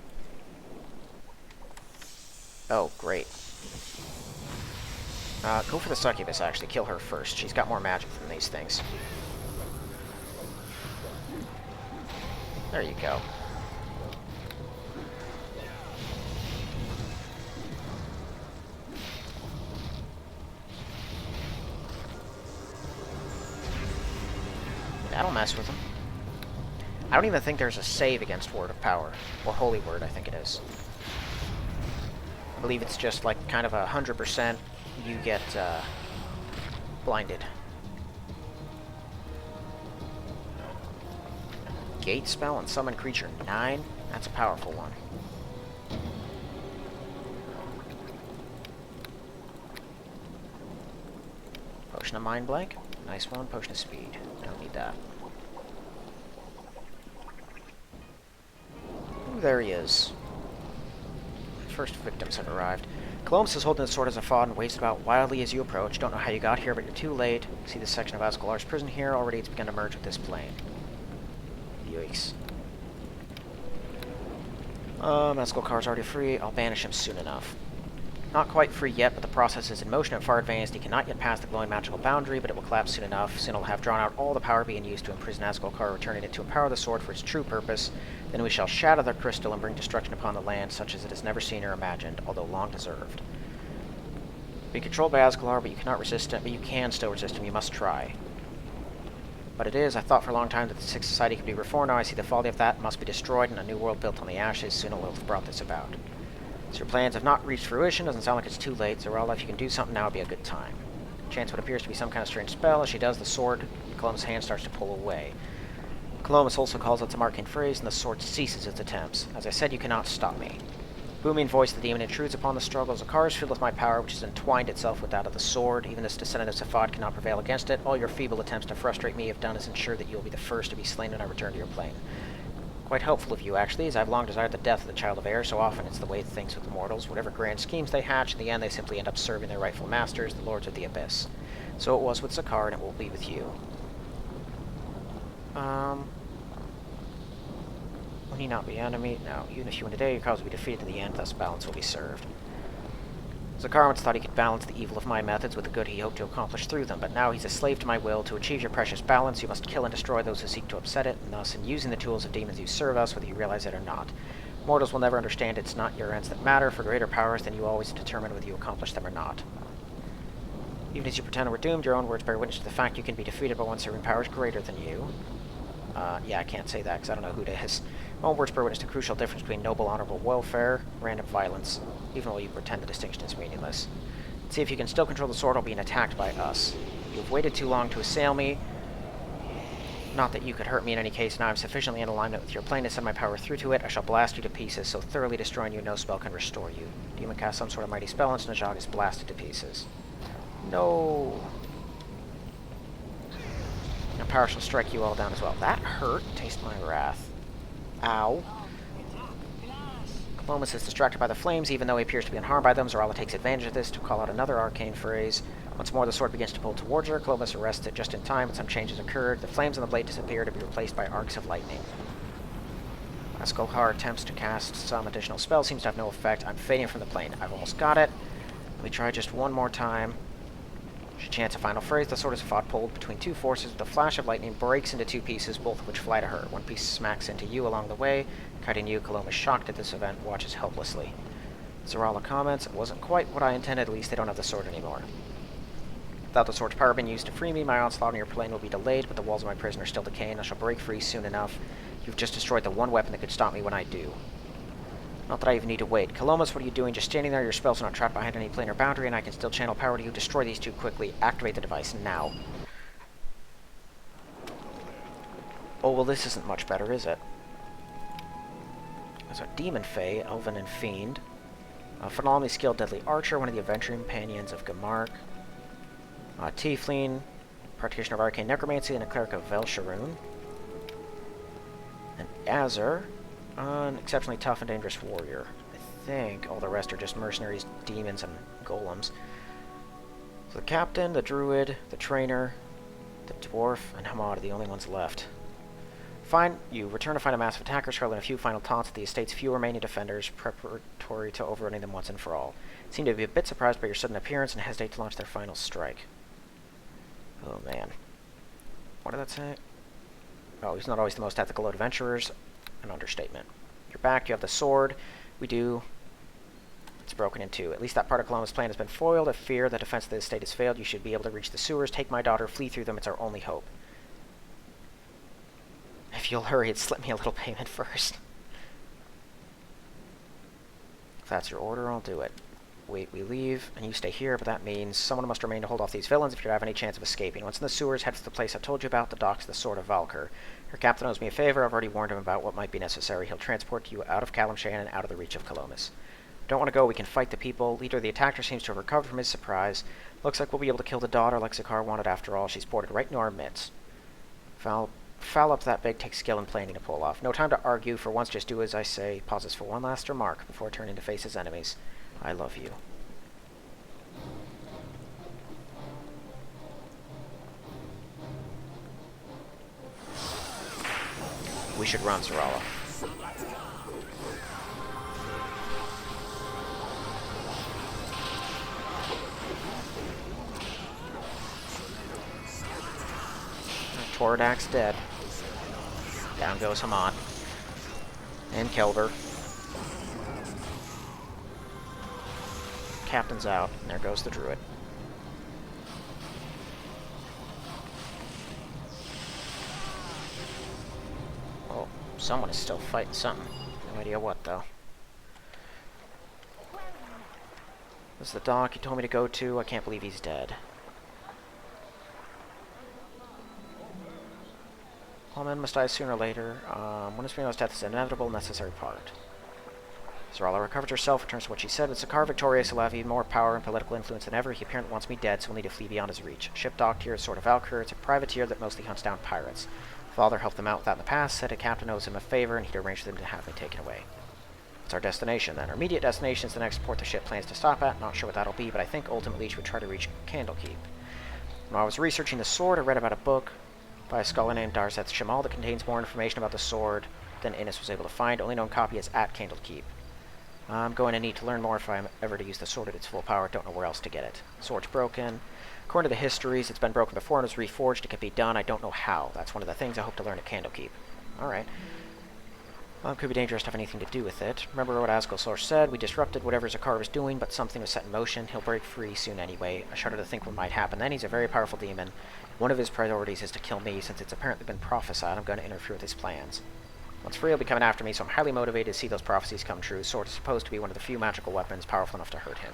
Oh, great. Go for the succubus, actually. Kill her first. She's got more magic than these things. There you go. That'll mess with him. I don't even think there's a save against Word of Power. Or Holy Word, I think it is. I believe it's just like kind of 100% you get blinded. Gate spell and summon creature 9? That's a powerful one. Potion of Mind Blank. Nice one. Potion of Speed. Don't need that. Ooh, there he is. First victims have arrived. Kelomas is holding the sword as a Zefad and waves about wildly as you approach. Don't know how you got here, but you're too late. See this section of Asgulkar's prison here? Already it's begun to merge with this plane. Yikes. Asgulkar's already free. I'll banish him soon enough. Not quite free yet, but the process is in motion and far advanced. He cannot yet pass the glowing magical boundary, but it will collapse soon enough. Soon it'll have drawn out all the power being used to imprison Asgulkar, returning it to empower the sword for its true purpose. Then we shall shatter the crystal and bring destruction upon the land, such as it has never seen or imagined, although long deserved. Be controlled by Asgulkar, but you cannot resist him. But you can still resist him. You must try. But it is. I thought for a long time that the Sixth Society could be reformed. Now I see the folly of that. It must be destroyed, and a new world built on the ashes. Soon will have brought this about. So your plans have not reached fruition. Doesn't sound like it's too late. Zorella, if you can do something now, would be a good time. Chance what appears to be some kind of strange spell. As she does, the sword in Kelomas' hand starts to pull away. Kelomas also calls out some arcane phrase, and the sword ceases its attempts. As I said, you cannot stop me. Booming voice of the demon intrudes upon the struggle. Zakar is filled with my power, which has entwined itself with that of the sword. Even this descendant of Zefad cannot prevail against it. All your feeble attempts to frustrate me have done is ensure that you will be the first to be slain when I return to your plane. Quite helpful of you, actually, as I've long desired the death of the Child of Air. So often it's the way of things with mortals. Whatever grand schemes they hatch, in the end they simply end up serving their rightful masters, the Lords of the Abyss. So it was with Zakar, and it will be with you. Will he not be enemy? No. Even if you win today, your cause will be defeated in the end, thus balance will be served. Zakar once thought he could balance the evil of my methods with the good he hoped to accomplish through them, but now he's a slave to my will. To achieve your precious balance, you must kill and destroy those who seek to upset it, and thus, in using the tools of demons, you serve us, whether you realize it or not. Mortals will never understand it's not your ends that matter. For greater powers than you always determine whether you accomplish them or not. Even as you pretend we're doomed, your own words bear witness to the fact you can be defeated by one serving powers greater than you. Yeah, I can't say that because I don't know who it is. My own words bear witness to the crucial difference between noble, honorable welfare, random violence, even though you pretend the distinction is meaningless. See if you can still control the sword while being attacked by us. You've waited too long to assail me. Not that you could hurt me in any case. Now I'm sufficiently in alignment with your plane to send my power through to it. I shall blast you to pieces, so thoroughly destroying you, no spell can restore you. Demon casts some sort of mighty spell, and Snajag is blasted to pieces. No. Now power shall strike you all down as well. That hurt. Taste my wrath. Ow. Kelomas is distracted by the flames, even though he appears to be unharmed by them. Zarala takes advantage of this to call out another arcane phrase. Once more, the sword begins to pull towards her. Kelomas arrests it just in time, but some changes occurred. The flames on the blade disappear to be replaced by arcs of lightning. Skolhar attempts to cast some additional spell. Seems to have no effect. I'm fading from the plane. I've almost got it. Let me try just one more time. She chants a final phrase. The Sword of Zefad pulled between two forces with a flash of lightning breaks into two pieces, both of which fly to her. One piece smacks into you along the way, cutting you. Kelomas, shocked at this event, watches helplessly. Zarala comments, it wasn't quite what I intended. At least they don't have the sword anymore. Without the sword's power being used to free me, my onslaught on your plane will be delayed, but the walls of my prison are still decaying. I shall break free soon enough. You've just destroyed the one weapon that could stop me when I do. Not that I even need to wait. Kelomas, what are you doing? Just standing there? Your spells are not trapped behind any planar boundary, and I can still channel power to you. Destroy these two quickly. Activate the device now. Oh, well, this isn't much better, is it? There's a Demon Fae, Elven and Fiend. A phenomenally skilled Deadly Archer, one of the adventuring companions of Gamark. Tiefling, practitioner of Arcane Necromancy, and a Cleric of Velsharoon. And Azur, an exceptionally tough and dangerous warrior. I think all the rest are just mercenaries, demons, and golems. So the captain, the druid, the trainer, the dwarf, and Hamad are the only ones left. Fine, you return to find a massive attackers, hurling a few final taunts at the estate's few remaining defenders, preparatory to overrunning them once and for all. Seem to be a bit surprised by your sudden appearance and hesitate to launch their final strike. Oh man. What did that say? Oh, he's not always the most ethical of adventurers. An understatement. You're back, you have the sword. We do. It's broken in two. At least that part of Kelomas' plan has been foiled. If fear the defense of the estate has failed, you should be able to reach the sewers, take my daughter, flee through them. It's our only hope. If you'll hurry, and slip me a little payment first. If that's your order, I'll do it. We leave, and you stay here, but that means someone must remain to hold off these villains if you have any chance of escaping. Once in the sewers, head to the place I told you about, the docks of the Sword of Valkyr. Your captain owes me a favor. I've already warned him about what might be necessary. He'll transport you out of Calim and out of the reach of Kelomas. Don't want to go, we can fight the people. Leader of the attacker seems to have recovered from his surprise. Looks like we'll be able to kill the daughter like Zakar wanted after all. She's boarded right into our midst. Foul up that big takes skill and planning to pull off. No time to argue. For once, just do as I say. Pauses for one last remark before turning to face his enemies. I love you. We should run, Zarala. Toradak's dead. Down goes Hamad. And Kelber. Captain's out. And there goes the druid. Oh, someone is still fighting something. No idea what, though. This is the dock he told me to go to. I can't believe he's dead. All men must die sooner or later. One is Spino's death is an inevitable, necessary part. Zarala recovers herself, returns to what she said. With Zakar victorious, he'll have even more power and political influence than ever. He apparently wants me dead, so we'll need to flee beyond his reach. Ship docked here is Sword of Valkyr. It's a privateer that mostly hunts down pirates. Father helped them out with that in the past, said a captain owes him a favor, and he'd arranged for them to have me taken away. It's our destination, then. Our immediate destination is the next port the ship plans to stop at. Not sure what that'll be, but I think ultimately she would try to reach Candlekeep. When I was researching the sword, I read about a book by a scholar named Darzeth Shamal that contains more information about the sword than Innes was able to find. Only known copy is at Candlekeep. I'm going to need to learn more if I'm ever to use the sword at its full power. Don't know where else to get it. Sword's broken. According to the histories, it's been broken before and was reforged. It can be done. I don't know how. That's one of the things I hope to learn at Candlekeep. Alright. Well, it could be dangerous to have anything to do with it. Remember what Asgolsor said? We disrupted whatever Zakar was doing, but something was set in motion. He'll break free soon anyway. I shudder to think what might happen then. He's a very powerful demon. One of his priorities is to kill me. Since it's apparently been prophesied, I'm going to interfere with his plans. Once free, he'll be coming after me, so I'm highly motivated to see those prophecies come true. Sword is supposed to be one of the few magical weapons powerful enough to hurt him.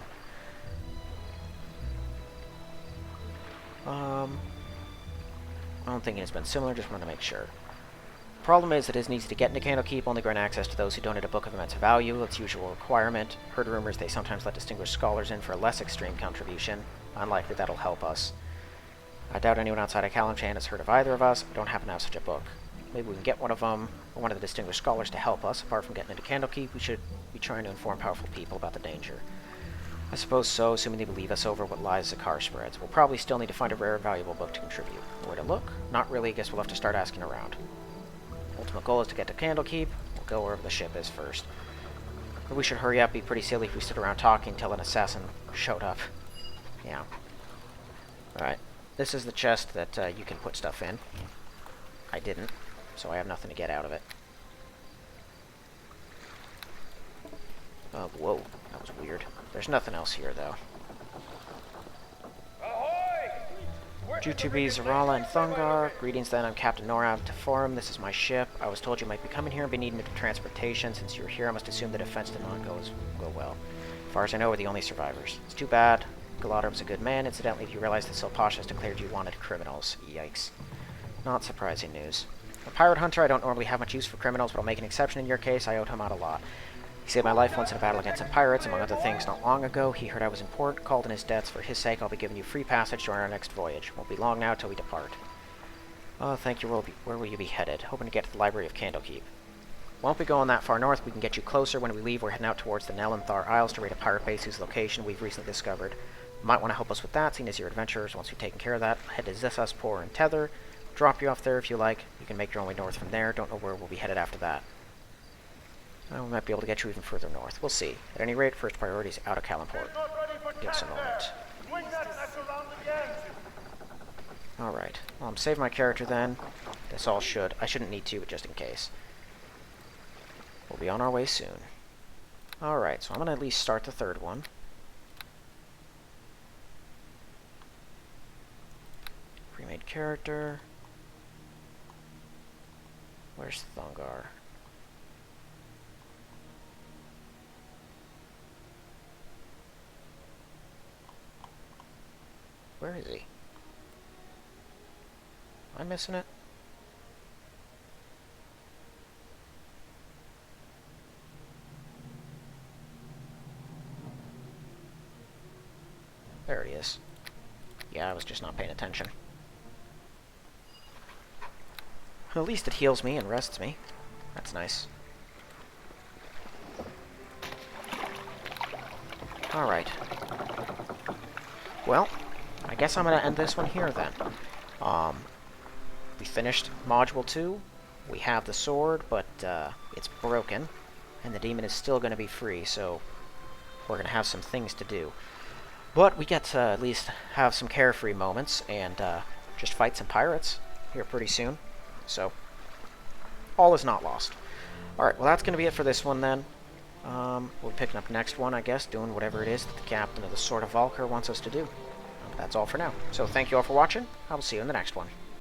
I'm thinking it's been similar, just wanted to make sure. Problem is, it isn't easy to get into Candlekeep, only grant access to those who donate a book of immense value. It's usual requirement. Heard rumors they sometimes let distinguished scholars in for a less extreme contribution. Unlikely that'll help us. I doubt anyone outside of Calim has heard of either of us. I don't happen to have such a book. Maybe we can get one of them, or one of the distinguished scholars to help us. Apart from getting into Candlekeep, we should be trying to inform powerful people about the danger. I suppose so, assuming they believe us over what lies Zakar spreads. We'll probably still need to find a rare, valuable book to contribute. Where to look? Not really. Guess we'll have to start asking around. Ultimate goal is to get to Candlekeep. We'll go wherever the ship is first. But we should hurry up. Be pretty silly if we stood around talking until an assassin showed up. Yeah. Alright. This is the chest that you can put stuff in. I didn't, so I have nothing to get out of it. Whoa. That was weird. There's nothing else here, though. Jutubi, Zarala, and Thungar. Greetings then, I'm Captain Norab Teforum. This is my ship. I was told you might be coming here and be needing transportation. Since you're here, I must assume the defense did not go well. As far as I know, we're the only survivors. It's too bad. Galador was a good man. Incidentally, if you realize that Silpasha has declared you wanted criminals. Yikes. Not surprising news. A pirate hunter, I don't normally have much use for criminals, but I'll make an exception in your case. I owed him out a lot. He saved my life once in a battle against some pirates, among other things, not long ago. He heard I was in port, called in his debts. For his sake, I'll be giving you free passage during our next voyage. Won't be long now till we depart. Oh, thank you. Where will you be headed? Hoping to get to the Library of Candlekeep. Won't be going that far north. We can get you closer. When we leave, we're heading out towards the Nelenthar Isles to raid a pirate base whose location we've recently discovered. You might want to help us with that, seeing as you're adventurers. Once we've taken care of that, head to Zessaspor and Tether. Drop you off there if you like. You can make your own way north from there. Don't know where we'll be headed after that. Well, we might be able to get you even further north. We'll see. At any rate, first priority is out of Kalimport. Give us a moment. Alright. Well, I'm saving my character then. This all should. I shouldn't need to, but just in case. We'll be on our way soon. Alright, so I'm going to at least start the third one. Remade character. Where's Thungar? Where is he? Am I missing it? There he is. Yeah, I was just not paying attention. At least it heals me and rests me. That's nice. Alright. Well, I guess I'm going to end this one here then. We finished Module 2. We have the sword, but it's broken. And the demon is still going to be free, so we're going to have some things to do. But we get to at least have some carefree moments and just fight some pirates here pretty soon. So, all is not lost. Alright, well that's going to be it for this one then. We'll be picking up next one, I guess, doing whatever it is that the captain of the Sword of Valkyr wants us to do. That's all for now. So thank you all for watching. I will see you in the next one.